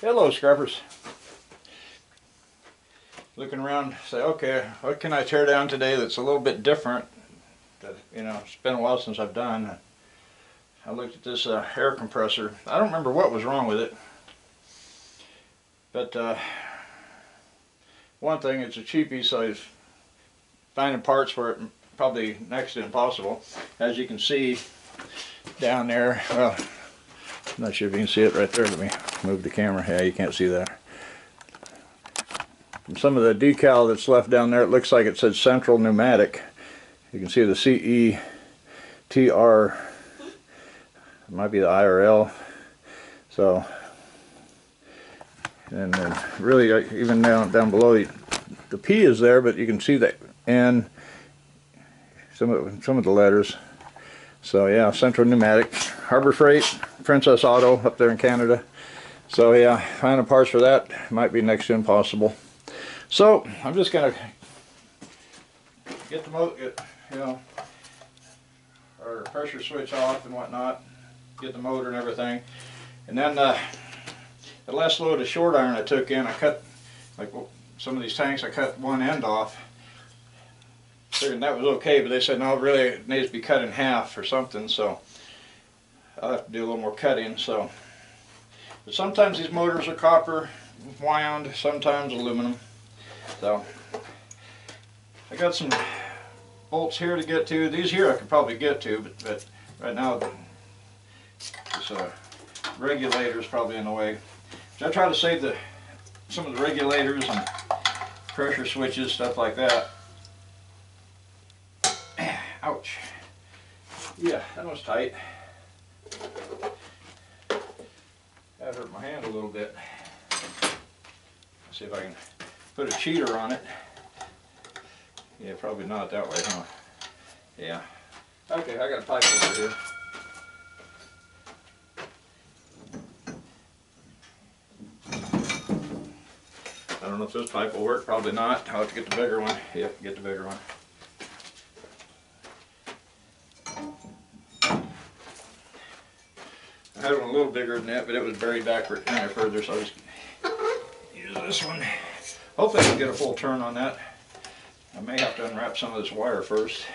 Hello, scrubbers. Looking around, say, okay, what can I tear down today that's a little bit different? That, you know, it's been a while since I've done. I looked at this air compressor. I don't remember what was wrong with it, but one thing, it's a cheapie, so it's finding parts for it probably next to impossible. As you can see down there, well, I'm not sure if you can see it right there. Let me move the camera. Yeah, you can't see that. From some of the decal that's left down there, it looks like it says Central Pneumatic. You can see the CETR. It might be the IRL. So, and then really, even down below, the P is there, but you can see the N, some of the letters. So yeah, Central Pneumatic, Harbor Freight, Princess Auto up there in Canada. So yeah, finding parts for that might be next to impossible. So I'm just gonna get the motor, our pressure switch off and whatnot, get the motor and everything, and then the last load of short iron I took in, I cut, like some of these tanks, I cut one end off. Figuring that was okay, but they said no, really it needs to be cut in half or something, so I'll have to do a little more cutting. So, but sometimes these motors are copper wound, sometimes aluminum. So I got some bolts here to get to. These here I could probably get to, but right now this regulator is probably in the way. So I try to save some of the regulators and pressure switches, stuff like that. Ouch. Yeah, that was tight. That hurt my hand a little bit. Let's see if I can put a cheater on it. Yeah, probably not that way, huh? Yeah. Okay, I got a pipe over here. I don't know if this pipe will work, probably not. I'll have to get the bigger one. Yep, get the bigger one. I had one a little bigger than that, but it was buried back kind of further, so I'll just use this one. Hopefully I can get a full turn on that. I may have to unwrap some of this wire first.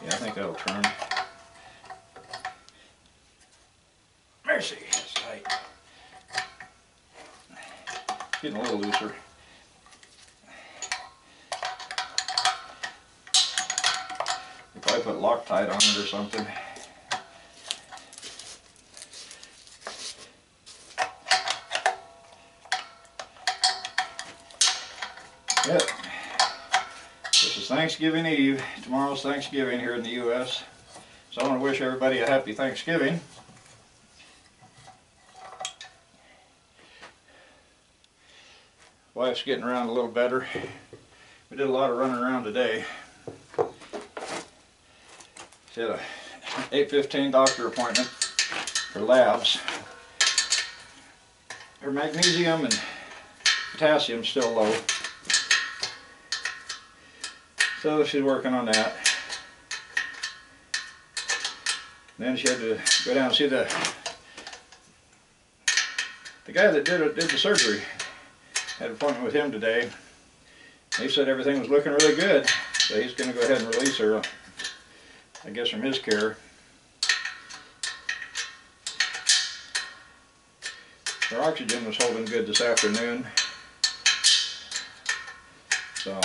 Yeah, I think that'll turn. Mercy, it's tight. Getting a little looser. If I put Loctite on it or something. Yep. This is Thanksgiving Eve. Tomorrow's Thanksgiving here in the U.S. So I want to wish everybody a happy Thanksgiving. Wife's getting around a little better. We did a lot of running around today. She had a 8:15 doctor appointment for labs. Her magnesium and potassium's still low. So she's working on that. Then she had to go down and see the guy that did the surgery. Had an appointment with him today. He said everything was looking really good, so he's going to go ahead and release her, I guess, from his care. Her oxygen was holding good this afternoon, so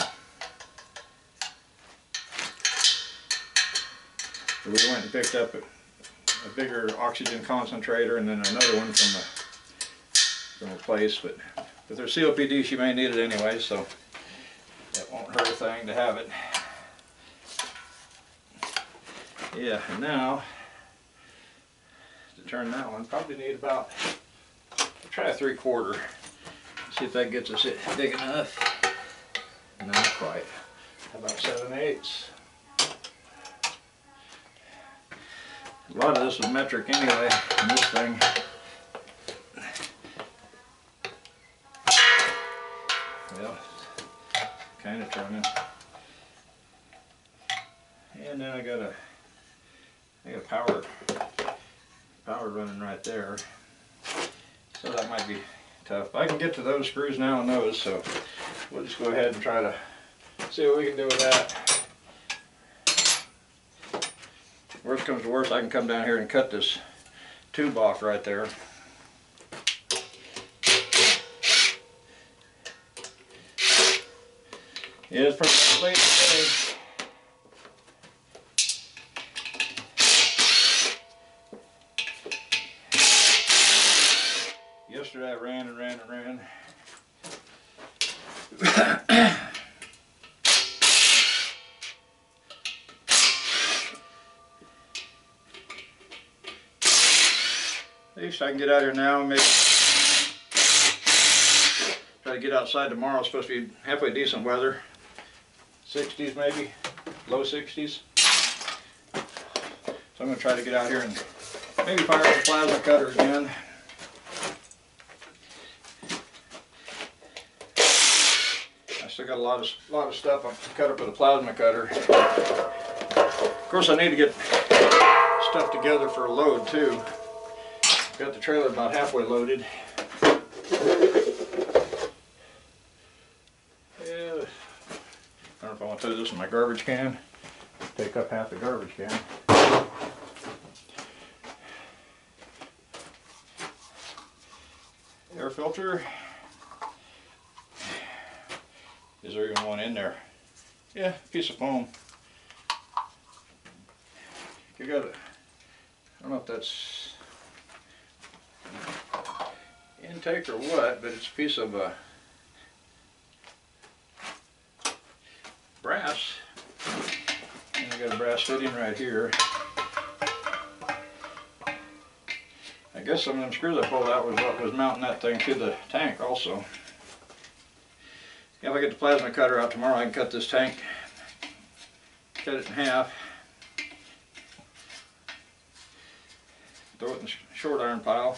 we went and picked up a bigger oxygen concentrator and then another one from a place, but with her COPD she may need it anyway, so that won't hurt a thing to have it. Yeah, and now to turn that one, probably need about, I'll try a 3/4. See if that gets us it big enough. Not quite. How about 7/8? A lot of this was metric anyway, in this thing. Well, kind of turning. And then I I got power running right there, so that might be tough. But I can get to those screws now and those, so we'll just go ahead and try to see what we can do with that. Worst comes to worst, I can come down here and cut this tube off right there. Yeah, it's pretty late today. Yesterday I ran and ran and ran. At least I can get out here now and maybe try to get outside tomorrow. It's supposed to be halfway decent weather. 60s maybe, low 60s. So I'm going to try to get out here and maybe fire up the plasma cutter again. I still got a lot of stuff to cut up with a plasma cutter. Of course I need to get stuff together for a load too. Got the trailer about halfway loaded. Yeah. I don't know if I want to throw this in my garbage can. Take up half the garbage can. Air filter. Is there even one in there? Yeah, piece of foam. You got it. I don't know if that's intake or what, but it's a piece of brass. And I got a brass fitting right here. I guess some of them screws I pulled out was what was mounting that thing to the tank also. If I get the plasma cutter out tomorrow, I can cut this tank, cut it in half, throw it in the short iron pile.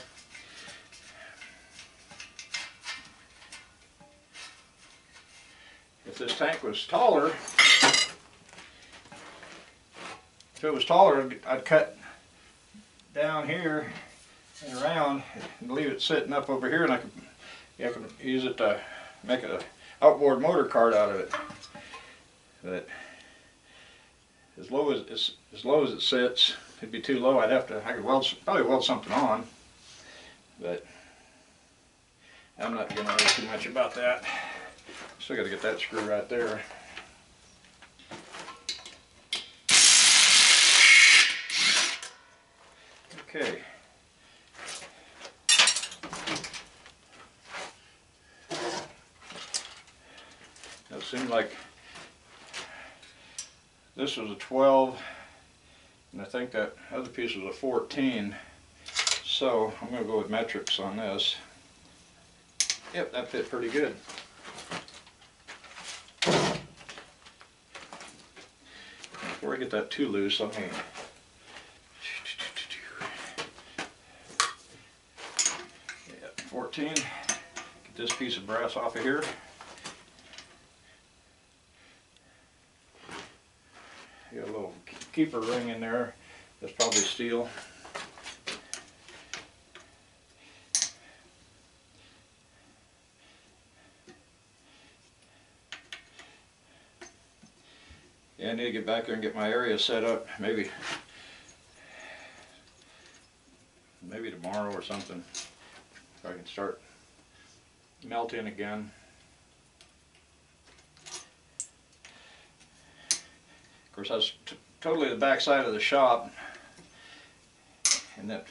If this tank was taller, I'd cut down here and around and leave it sitting up over here, and I could use it to make an outboard motor cart out of it. But as low as it sits, it'd be too low. I could probably weld something on, but I'm not going to worry too much about that. Still got to get that screw right there. Okay. It seemed like this was a 12, and I think that other piece was a 14. So I'm going to go with metrics on this. Yep, that fit pretty good. Before I get that too loose, let me yeah, 14. Get this piece of brass off of here. Got a little keeper ring in there. That's probably steel. Yeah, I need to get back there and get my area set up. Maybe tomorrow or something, if I can start melting again. Of course, that's totally the back side of the shop, and that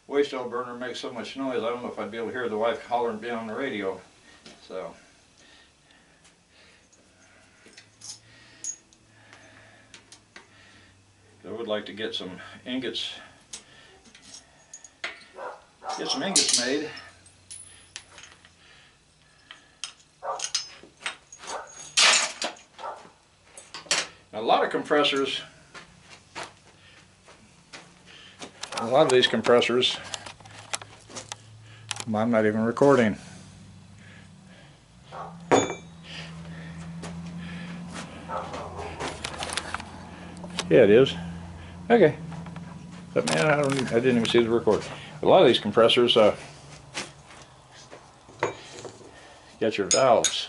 waste oil burner makes so much noise. I don't know if I'd be able to hear the wife hollering down on the radio. So. I would like to get some ingots. Made. Now, a lot of these compressors, I'm not even recording. Yeah, it is. Okay. But man, I didn't even see the record. A lot of these compressors got your valves.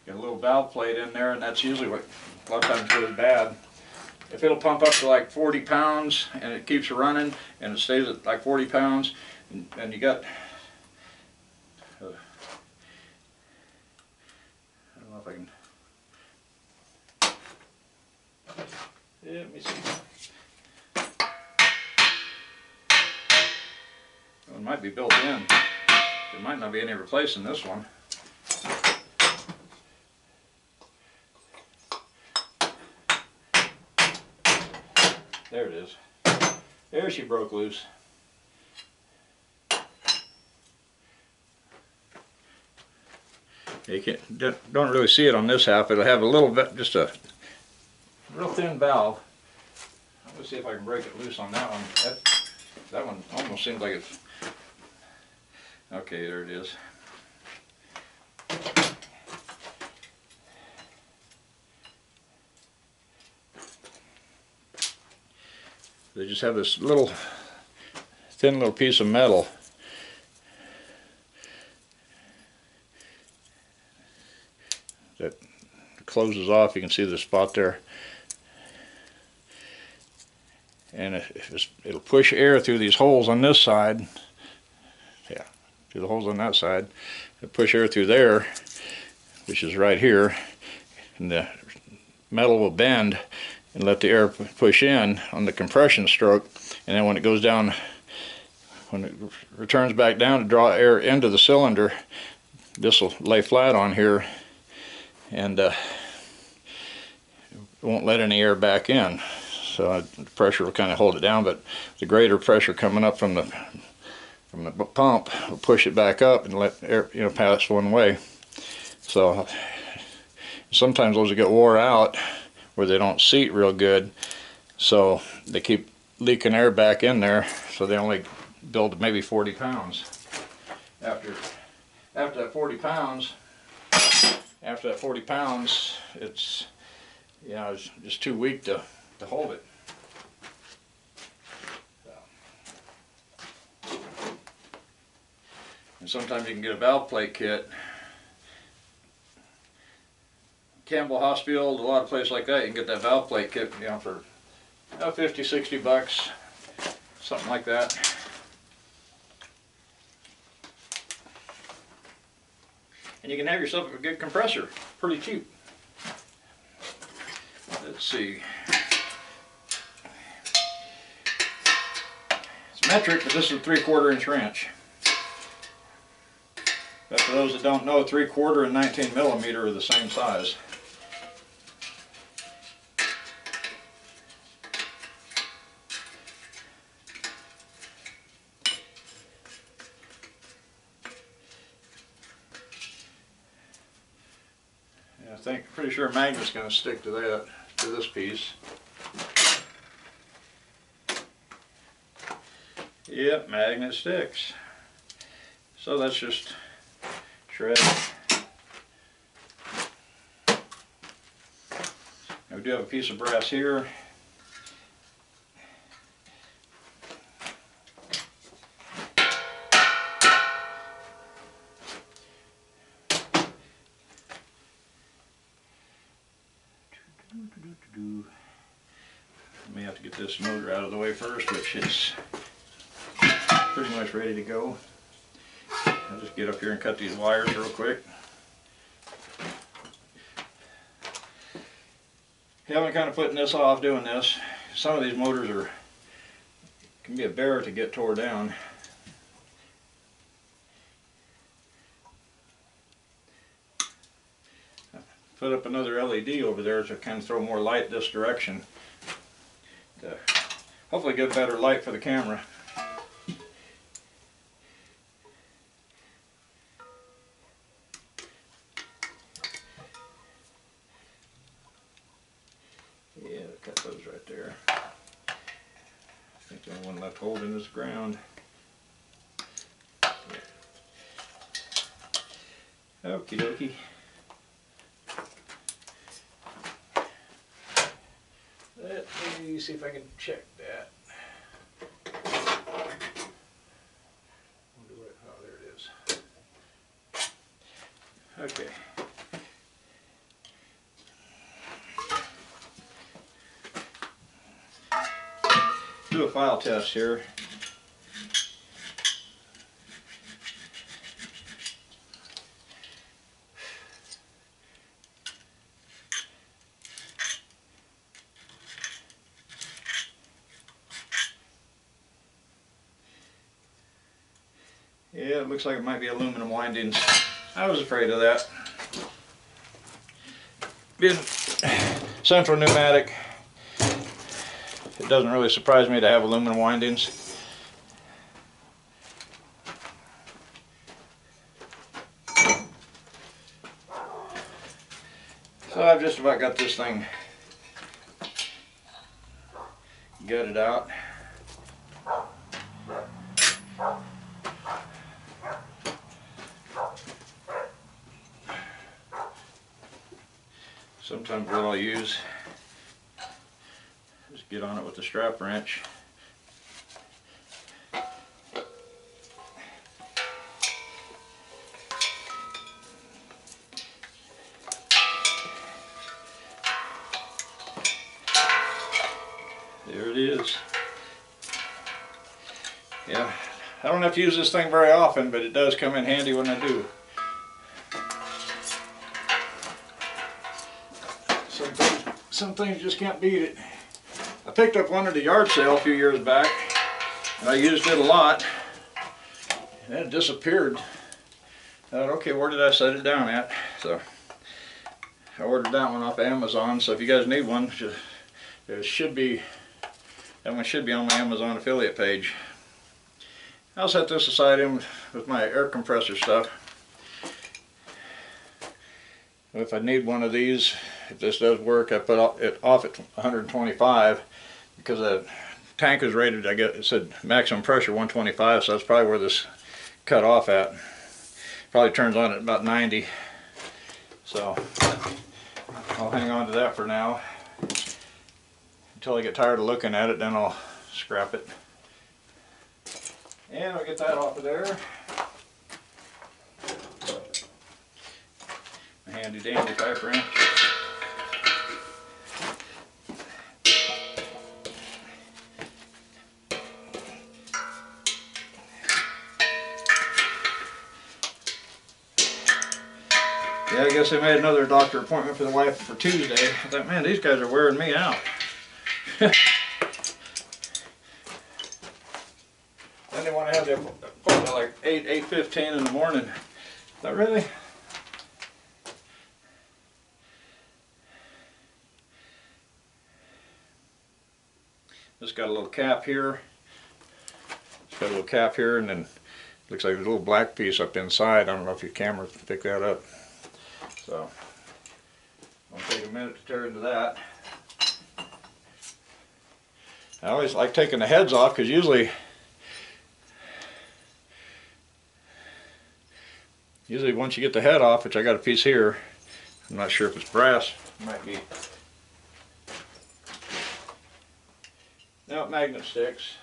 Got a little valve plate in there, and that's usually what a lot of times goes bad. If it'll pump up to like 40 pounds and it keeps running and it stays at like 40 pounds, and you got, I don't know if I can, yeah, let me see. It might be built in. There might not be any replacing this one. There it is. There she broke loose. You don't really see it on this half. It'll have a little bit, just a real thin valve. Let's see if I can break it loose on that one. That one almost seems like it's... Okay, there it is. They just have this little thin little piece of metal that closes off. You can see the spot there, and it'll push air through these holes on this side. Yeah, through the holes on that side. It'll push air through there, which is right here, and the metal will bend and let the air push in on the compression stroke, and then when it goes down, when it returns back down to draw air into the cylinder, this will lay flat on here, and it won't let any air back in. So the pressure will kind of hold it down, but the greater pressure coming up from the pump will push it back up and let air, pass one way. So sometimes those will get wore out where they don't seat real good, so they keep leaking air back in there, so they only build maybe 40 pounds. After that 40 pounds, it's it's just too weak to hold it. And sometimes you can get a valve plate kit. Campbell Hospital, a lot of places like that, you can get that valve plate kit, for 50, 60 bucks, something like that. And you can have yourself a good compressor, pretty cheap. Let's see. It's metric, but this is a 3/4 inch wrench. But for those that don't know, 3/4 and 19 millimeter are the same size. Pretty sure a magnet's going to stick to this piece. Yep, magnet sticks. So that's just shred. Now we do have a piece of brass here. I may have to get this motor out of the way first, which is pretty much ready to go. I'll just get up here and cut these wires real quick. Yeah, I've been kind of putting this off doing this. Some of these motors can be a bear to get tore down. Put up another LED over there to kind of throw more light this direction, to hopefully get better light for the camera. Yeah, cut those right there. I think the only one left holding is the ground. Okie dokie. Let me see if I can check that. Oh, there it is. Okay. Do a file test here. Yeah, it looks like it might be aluminum windings. I was afraid of that. Being central pneumatic, it doesn't really surprise me to have aluminum windings. So I've just about got this thing gutted out. Sometimes what I'll use is get on it with the strap wrench. There it is. Yeah, I don't have to use this thing very often, but it does come in handy when I do. Some things just can't beat it. I picked up one at a yard sale a few years back, and I used it a lot, and it disappeared. I thought, okay, where did I set it down at? So I ordered that one off Amazon. So if you guys need one, that one should be on my Amazon affiliate page. I'll set this aside in with my air compressor stuff. If I need one of these, if this does work, I put it off at 125 because the tank is rated, I guess it said maximum pressure 125, so that's probably where this cut off at. Probably turns on at about 90. So I'll hang on to that for now until I get tired of looking at it, then I'll scrap it. And I'll get that off of there. A handy dandy pipe wrench. Yeah, I guess they made another doctor appointment for the wife for Tuesday. I thought, man, these guys are wearing me out. Then they want to have the appointment like 8:15 in the morning. Is that really? This got a little cap here. It's got a little cap here, and then looks like there's a little black piece up inside. I don't know if your camera can pick that up. So I'll take a minute to tear into that. I always like taking the heads off because usually once you get the head off, which I got a piece here, I'm not sure if it's brass, it might be. Now magnet sticks.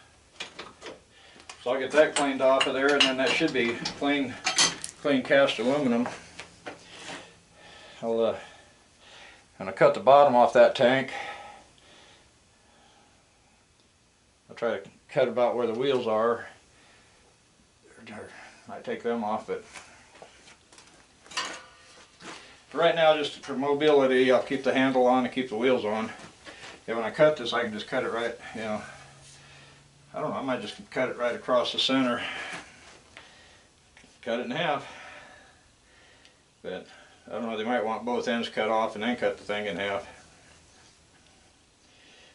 So I'll get that cleaned off of there, and then that should be clean cast aluminum. I'm gonna cut the bottom off that tank. I'll try to cut about where the wheels are. Might take them off, but for right now, just for mobility, I'll keep the handle on and keep the wheels on. And when I cut this, I can just cut it right, you know, I don't know, I might just cut it right across the center. Cut it in half. But I don't know, they might want both ends cut off and then cut the thing in half.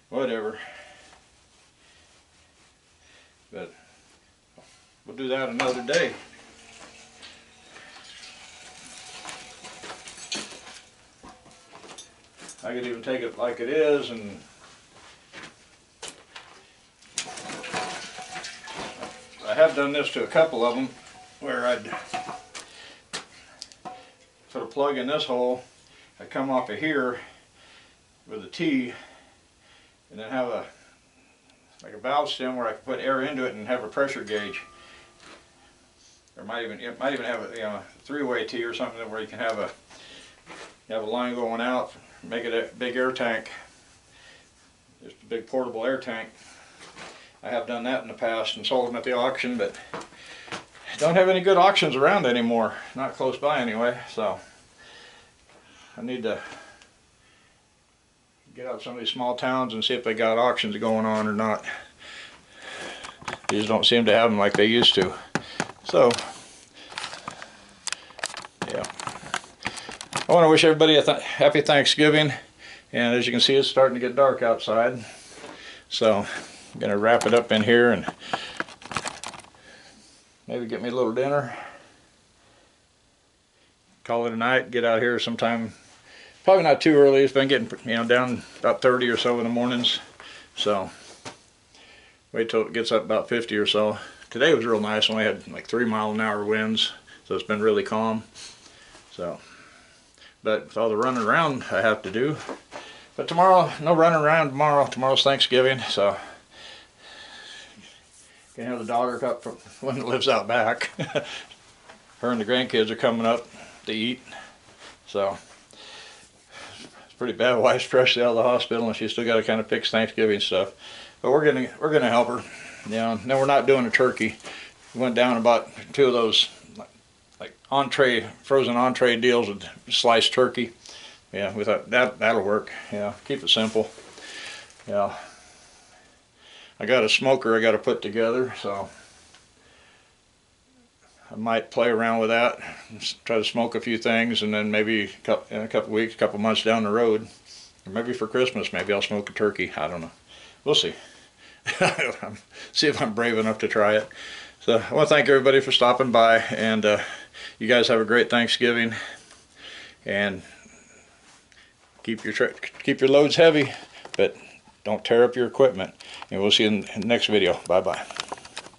Whatever. But we'll do that another day. I could even take it like it is, and I have done this to a couple of them where I'd plug in this hole, I come off of here with a T, and then have a like a valve stem where I can put air into it and have a pressure gauge. Or it might even have a, you know, a three-way T or something where you can have a line going out, make it a big air tank, just a big portable air tank. I have done that in the past and sold them at the auction, but don't have any good auctions around anymore, not close by anyway. So I need to get out some of these small towns and see if they got auctions going on or not. They just don't seem to have them like they used to. So, yeah. I want to wish everybody a happy Thanksgiving. And as you can see, it's starting to get dark outside. So, I'm going to wrap it up in here and maybe get me a little dinner. Call it a night. Get out here sometime. Probably not too early. It's been getting, you know, down about 30 or so in the mornings. So, wait till it gets up about 50 or so. Today was real nice. Only had like 3-mile-an-hour winds, so it's been really calm. So, but with all the running around I have to do. But tomorrow, no running around tomorrow. Tomorrow's Thanksgiving, so can have the daughter up from one that lives out back. Her and the grandkids are coming up to eat. So it's pretty bad. Wife's freshly out of the hospital, and she's still got to kind of fix Thanksgiving stuff. But we're gonna help her. You know, no, we're not doing a turkey. We went down and bought 2 of those like frozen entree deals with sliced turkey. Yeah, we thought that'll work. Yeah, keep it simple. Yeah, I got a smoker I got to put together, so I might play around with that, try to smoke a few things, and then maybe in a couple weeks, a couple months down the road, or maybe for Christmas, maybe I'll smoke a turkey. I don't know. We'll see. See if I'm brave enough to try it. So I want to thank everybody for stopping by, and you guys have a great Thanksgiving, and keep your loads heavy, but don't tear up your equipment. And we'll see you in the next video. Bye bye.